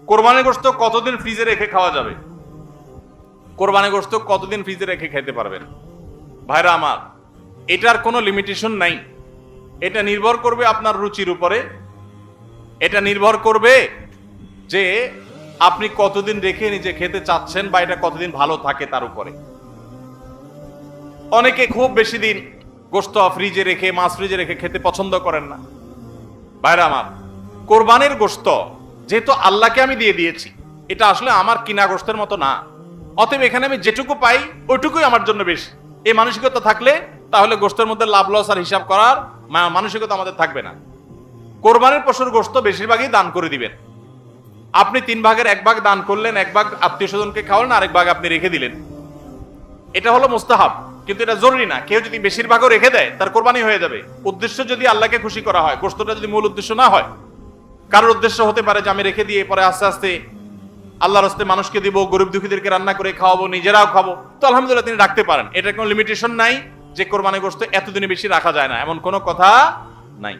কোরবানির গোশত কতদিন ফ্রিজে রেখে খাওয়া যাবে? কোরবানির গোশত কতদিন ফ্রিজে রেখে খেতে পারবেন? ভাইরা আমার, এটার কোনো লিমিটেশন নাই। এটা নির্ভর করবে আপনার রুচির উপরে। এটা নির্ভর করবে যে আপনি কতদিন রেখে নিজে খেতে চাচ্ছেন বা এটা কতদিন ভালো থাকে তার উপরে। অনেকে খুব বেশি দিন গোশত ফ্রিজে রেখে, মাছ ফ্রিজে রেখে খেতে পছন্দ করেন না। ভাইরা আমার, কোরবানির গোশত যেহেতু আল্লাহকে আমি দিয়ে দিয়েছি, এটা আসলে আমার কিনা গোশতের মতো না। অতএব এখানে আমি যেটুকু পাই ওইটুকুই আমার জন্য বেশি। এই মানসিকতা থাকলে তাহলে গোশতের মধ্যে লাভ লস আর হিসাব করার মানসিকতা আমাদের থাকবে না। কোরবানির পশুর গোশত বেশিরভাগই দান করে দিবেন। আপনি 3 ভাগের 1 ভাগ দান করলেন, 1 ভাগ আত্মীয় স্বজনকে খাওয়ালেন, আরেক ভাগ আপনি রেখে দিলেন। এটা হলো মুস্তাহাব, কিন্তু এটা জরুরি না। কেউ যদি বেশিরভাগও রেখে দেয় তার কোরবানি হয়ে যাবে। উদ্দেশ্য যদি আল্লাহকে খুশি করা হয়, গোশতটা যদি মূল উদ্দেশ্য না হয়। কারোর উদ্দেশ্য হতে পারে যে আমি রেখে দিয়ে পরে আস্তে আস্তে আল্লাহর রাস্তে মানুষকে দিব, গরিব দুঃখীদেরকে রান্না করে খাওয়াবো, নিজেরাও খাবো, তো আলহামদুলিল্লাহ তিনি রাখতে পারেন। এটার কোনো লিমিটেশন নাই যে কোরবানি গোশত এতদিনে বেশি রাখা যায় না, এমন কোনো কথা নাই।